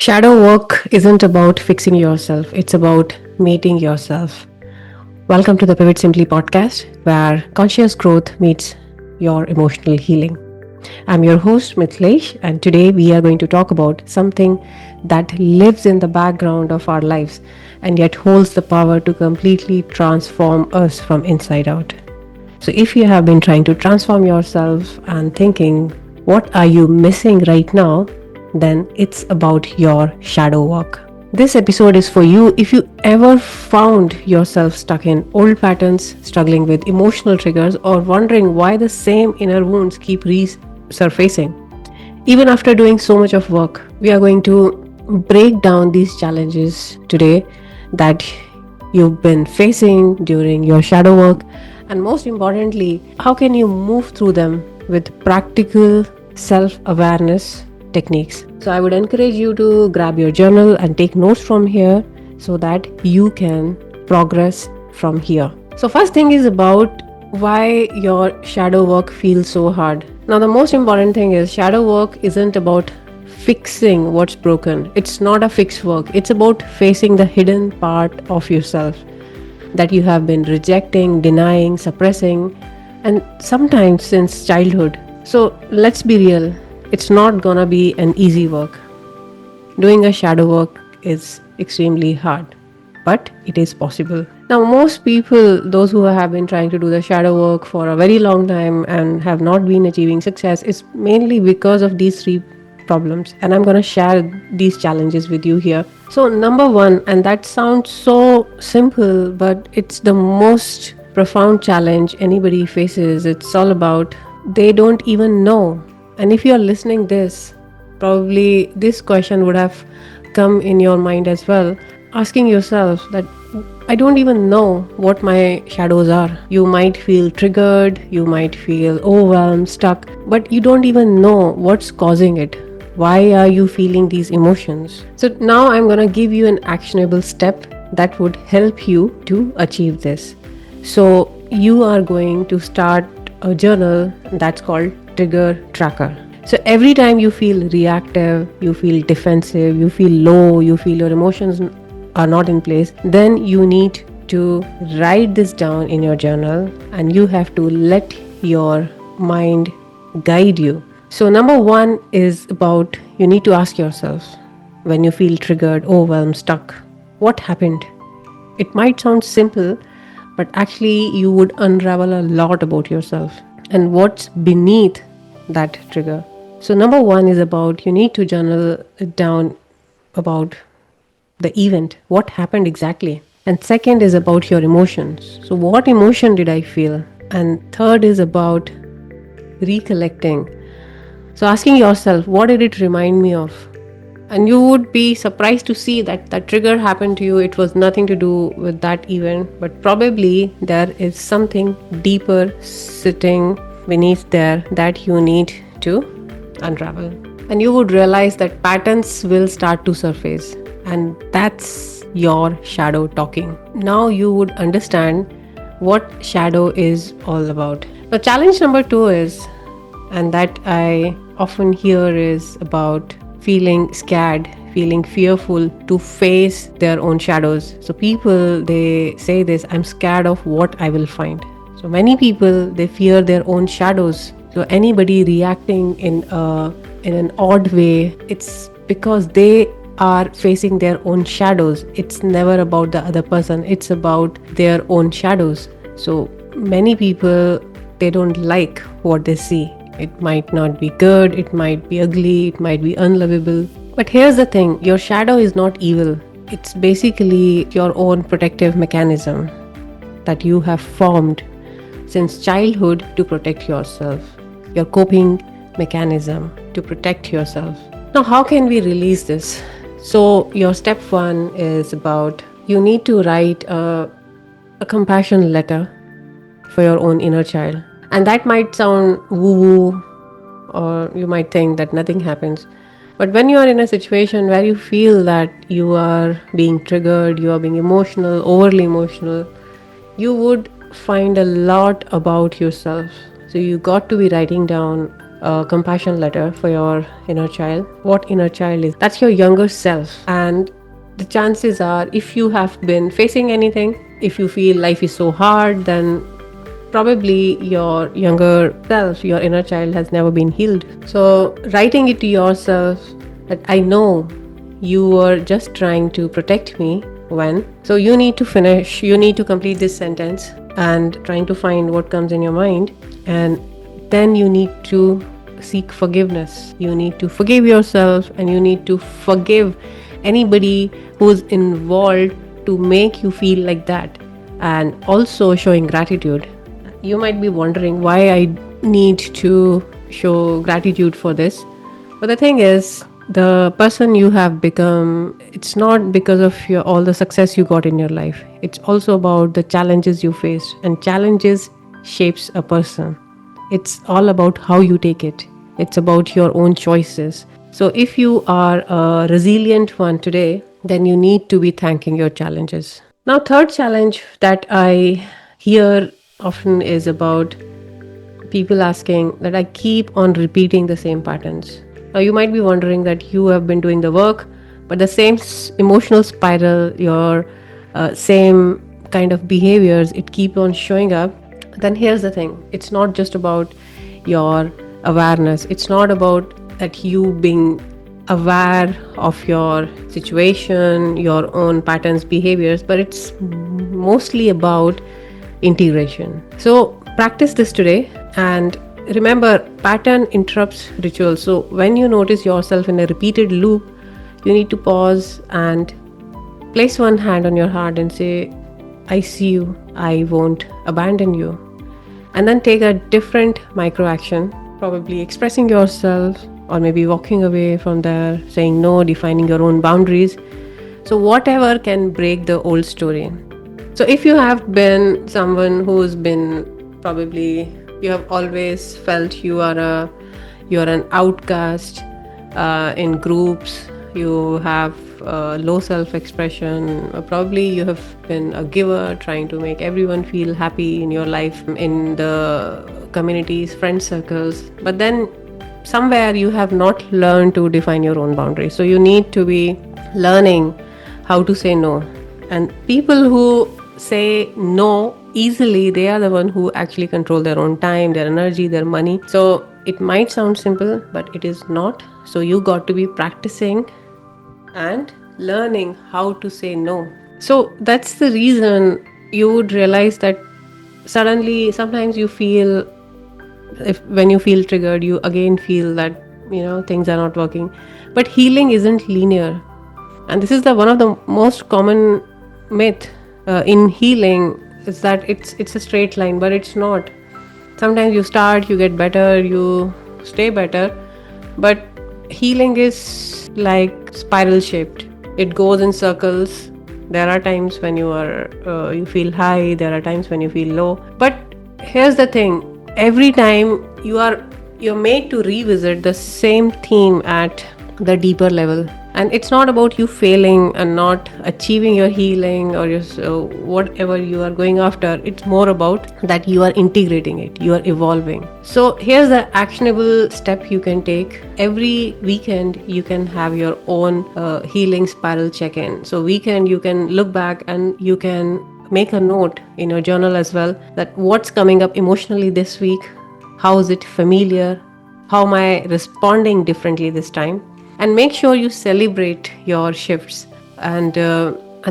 Shadow work isn't about fixing yourself, it's about meeting yourself. Welcome to the PivotSimply Podcast, where conscious growth meets your emotional healing. I'm your host, Mithlesh, and today we are going to talk about something that lives in the background of our lives and yet holds the power to completely transform us from inside out. So, if you have been trying to transform yourself and thinking, what are you missing right now? Then it's about your shadow work. This episode is for you if you ever found yourself stuck in old patterns, struggling with emotional triggers, or wondering why the same inner wounds keep resurfacing. Even after doing so much of work, we are going to break down these challenges today that you've been facing during your shadow work, and most importantly, how can you move through them with practical self-awareness techniques. So I would encourage you to grab your journal and take notes from here so that you can progress from here. So first thing is about why your shadow work feels so hard. Now the most important thing is shadow work isn't about fixing what's broken. It's not a fixed work. It's about facing the hidden part of yourself that you have been rejecting, denying, suppressing, and sometimes since childhood. So let's be real. It's not gonna be an easy work. Doing a shadow work is extremely hard, but it is possible. Now, most people, those who have been trying to do the shadow work for a very long time and have not been achieving success, is mainly because of these three problems. And I'm gonna share these challenges with you here. So, number one, and that sounds so simple, but it's the most profound challenge anybody faces. It's all about they don't even know. And if you're listening this, probably this question would have come in your mind as well, asking yourself that I don't even know what my shadows are. You might feel triggered, you might feel overwhelmed, stuck, but you don't even know what's causing it. Why are you feeling these emotions? So now I'm going to give you an actionable step that would help you to achieve this. So you are going to start a journal that's called trigger tracker. So every time you feel reactive, you feel defensive, you feel low, you feel your emotions are not in place, then you need to write this down in your journal and you have to let your mind guide you. So number one is about you need to ask yourself when you feel triggered, overwhelmed, stuck, what happened? It might sound simple, but actually you would unravel a lot about yourself and what's beneath that trigger. So number one is about you need to journal it down about the event, what happened exactly. And second is about your emotions. So what emotion did I feel? And third is about recollecting. So asking yourself, what did it remind me of? And you would be surprised to see that that trigger happened to you. It was nothing to do with that event, but probably there is something deeper sitting beneath there that you need to unravel. And you would realize that patterns will start to surface, and that's your shadow talking. Now you would understand what shadow is all about. Now, challenge number two is, and that I often hear, is about feeling scared, feeling fearful to face their own shadows. So people, they say this, I'm scared of what I will find. So many people, they fear their own shadows. So anybody reacting in an odd way, it's because they are facing their own shadows. It's never about the other person, it's about their own shadows. So many people, they don't like what they see. It might not be good, it might be ugly, it might be unlovable. But here's the thing, your shadow is not evil. It's basically your own protective mechanism that you have formed since childhood to protect yourself. Your coping mechanism to protect yourself. Now, how can we release this? So your step one is about you need to write a compassion letter for your own inner child. And that might sound woo-woo, or you might think that nothing happens. But when you are in a situation where you feel that you are being triggered, you are being emotional, overly emotional, you would find a lot about yourself. So you got to be writing down a compassion letter for your inner child. What inner child is? That's your younger self. And the chances are, if you have been facing anything, if you feel life is so hard, then probably your younger self, your inner child, has never been healed. So, writing it to yourself that I know you were just trying to protect me when. So, you need to complete this sentence and trying to find what comes in your mind. And then you need to seek forgiveness. You need to forgive yourself and you need to forgive anybody who's involved to make you feel like that. And also showing gratitude. You might be wondering why I need to show gratitude for this. But the thing is, the person you have become, it's not because of all the success you got in your life. It's also about the challenges you faced. And challenges shapes a person. It's all about how you take it. It's about your own choices. So if you are a resilient one today, then you need to be thanking your challenges. Now, third challenge that I hear often is about people asking that I keep on repeating the same patterns. Now, you might be wondering that you have been doing the work, but the same emotional spiral, your same kind of behaviors, it keep on showing up. Then here's the thing. It's not just about your awareness. It's not about that you being aware of your situation, your own patterns, behaviors, but it's mostly about integration. So practice this today and remember, pattern interrupts ritual. So when you notice yourself in a repeated loop, you need to pause and place one hand on your heart and say, I see you, I won't abandon you. And then take a different micro action, probably expressing yourself or maybe walking away from there, saying no, defining your own boundaries. So whatever can break the old story. So if you have been someone who's been probably, you have always felt you're an outcast in groups, you have low self-expression, probably you have been a giver trying to make everyone feel happy in your life, in the communities, friend circles, but then somewhere you have not learned to define your own boundaries. So you need to be learning how to say no. And people who say no easily, they are the one who actually control their own time, their energy, their money. So it might sound simple, but it is not. So you got to be practicing and learning how to say no. So that's the reason you would realize that suddenly sometimes you feel, when you feel triggered, you again feel that things are not working. But healing isn't linear, and this is one of the most common myth in healing, is that it's a straight line, but it's not. Sometimes you start, you get better, you stay better, but healing is like spiral shaped. It goes in circles. There are times when you feel high, there are times when you feel low. But here's the thing, every time you're made to revisit the same theme at the deeper level. And it's not about you failing and not achieving your healing or whatever you are going after. It's more about that you are integrating it, you are evolving. So here's the actionable step you can take. Every weekend you can have your own healing spiral check-in. So weekend you can look back and you can make a note in your journal as well, that what's coming up emotionally this week, how is it familiar, how am I responding differently this time. And make sure you celebrate your shifts, and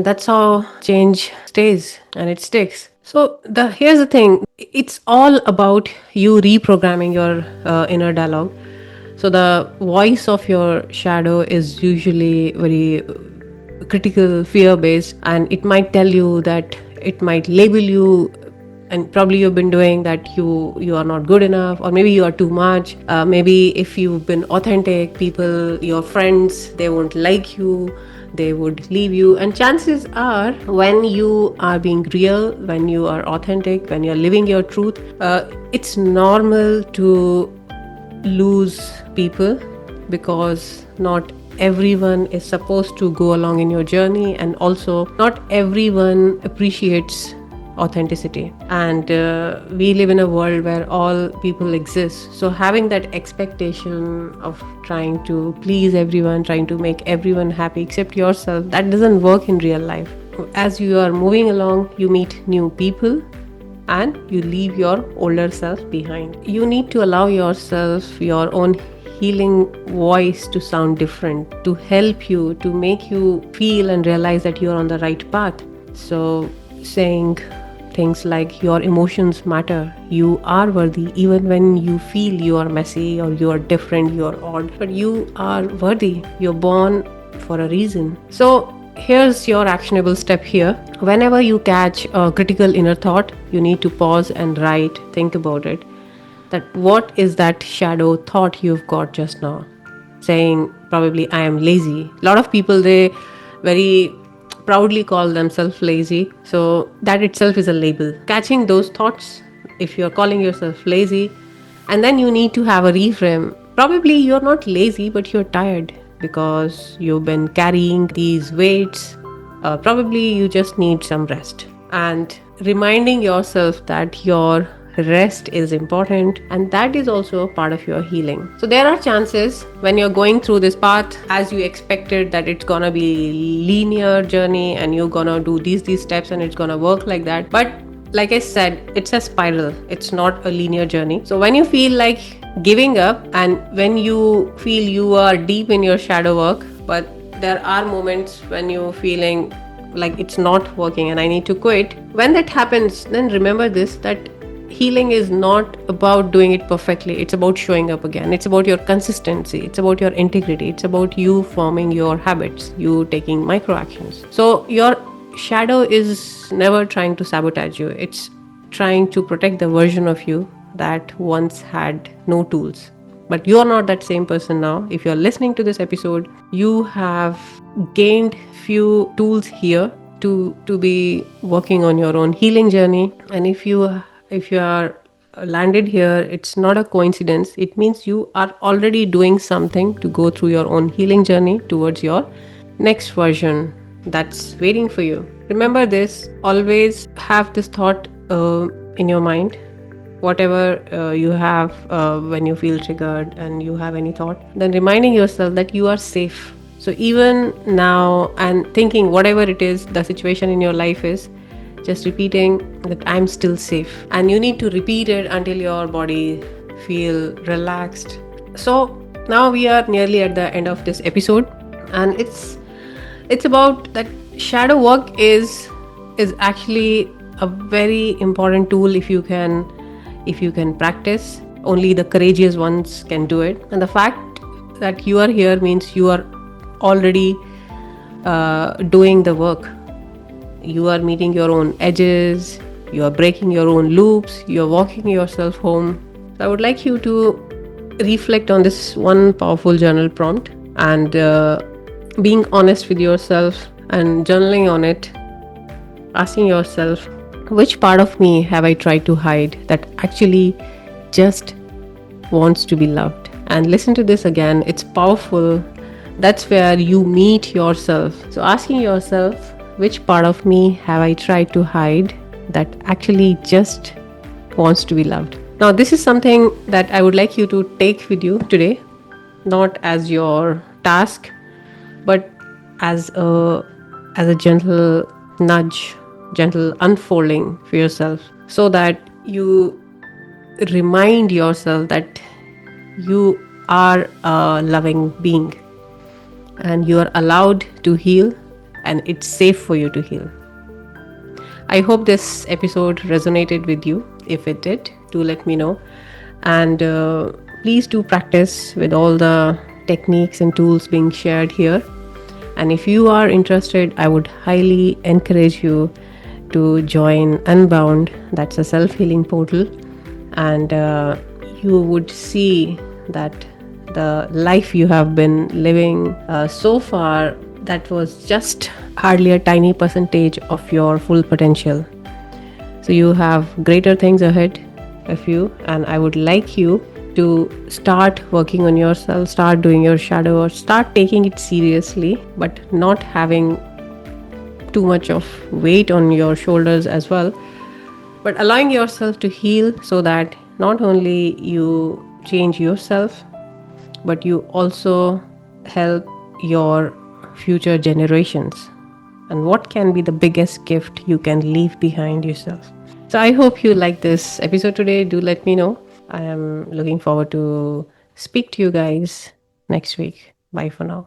that's how change stays and it sticks. So here's the thing, it's all about you reprogramming your inner dialogue. So the voice of your shadow is usually very critical, fear-based, and it might tell you that, it might label you, and probably you've been doing that, you are not good enough, or maybe you are too much. Maybe if you've been authentic, people, your friends, they won't like you, they would leave you. And chances are, when you are being real, when you are authentic, when you're living your truth, it's normal to lose people, because not everyone is supposed to go along in your journey, and also not everyone appreciates authenticity. And we live in a world where all people exist. So having that expectation of trying to please everyone, trying to make everyone happy except yourself, that doesn't work in real life. As you are moving along, you meet new people and you leave your older self behind. You need to allow yourself your own healing voice to sound different, to help you, to make you feel and realize that you're on the right path. So, saying things like your emotions matter, you are worthy, even when you feel you are messy or you are different, you are odd, but you are worthy. You're born for a reason. So, here's your actionable step here. Whenever you catch a critical inner thought, you need to pause and write, think about it. That what is that shadow thought you've got just now? Saying probably I am lazy. A lot of people, they very proudly call themselves lazy. So that itself is a label. Catching those thoughts, if you're calling yourself lazy, and then you need to have a reframe. Probably you're not lazy, but you're tired because you've been carrying these weights. Probably you just need some rest. And reminding yourself that your rest is important, and that is also a part of your healing. So there are chances when you're going through this path as you expected that it's gonna be linear journey and you're gonna do these steps and it's gonna work like that. But like I said, it's a spiral, it's not a linear journey. So when you feel like giving up and when you feel you are deep in your shadow work, but there are moments when you're feeling like it's not working and I need to quit. When that happens, then remember this, that healing is not about doing it perfectly. It's about showing up again. It's about your consistency. It's about your integrity. It's about you forming your habits, you taking micro actions. So your shadow is never trying to sabotage you. It's trying to protect the version of you that once had no tools. But you're not that same person now. If you're listening to this episode, you have gained few tools here to be working on your own healing journey. And if you are landed here, it's not a coincidence. It means you are already doing something to go through your own healing journey towards your next version that's waiting for you. Remember this, always have this thought in your mind. Whatever you have when you feel triggered and you have any thought, then reminding yourself that you are safe. So even now, and thinking whatever it is, the situation in your life is, just repeating that I'm still safe. And you need to repeat it until your body feel relaxed. So now we are nearly at the end of this episode, and it's about that shadow work is actually a very important tool. If you can practice, only the courageous ones can do it. And the fact that you are here means you are already doing the work. You are meeting your own edges, you are breaking your own loops, you are walking yourself home. So I would like you to reflect on this one powerful journal prompt and being honest with yourself and journaling on it, asking yourself, which part of me have I tried to hide that actually just wants to be loved? And listen to this again, it's powerful. That's where you meet yourself. So asking yourself, which part of me have I tried to hide that actually just wants to be loved? Now, this is something that I would like you to take with you today, not as your task, but as a gentle nudge, gentle unfolding for yourself, so that you remind yourself that you are a loving being and you are allowed to heal, and it's safe for you to heal. I hope this episode resonated with you. If it did, do let me know. And please do practice with all the techniques and tools being shared here. And if you are interested, I would highly encourage you to join Unbound. That's a self-healing portal. And you would see that the life you have been living so far, that was just hardly a tiny percentage of your full potential. So you have greater things ahead of you, and I would like you to start working on yourself, start doing your shadow, or start taking it seriously, but not having too much of weight on your shoulders as well. but allowing yourself to heal so that not only you change yourself, but you also help your future generations. And what can be the biggest gift you can leave behind yourself? So I hope you like this episode today. Do let me know. I am looking forward to speak to you guys next week. Bye for now.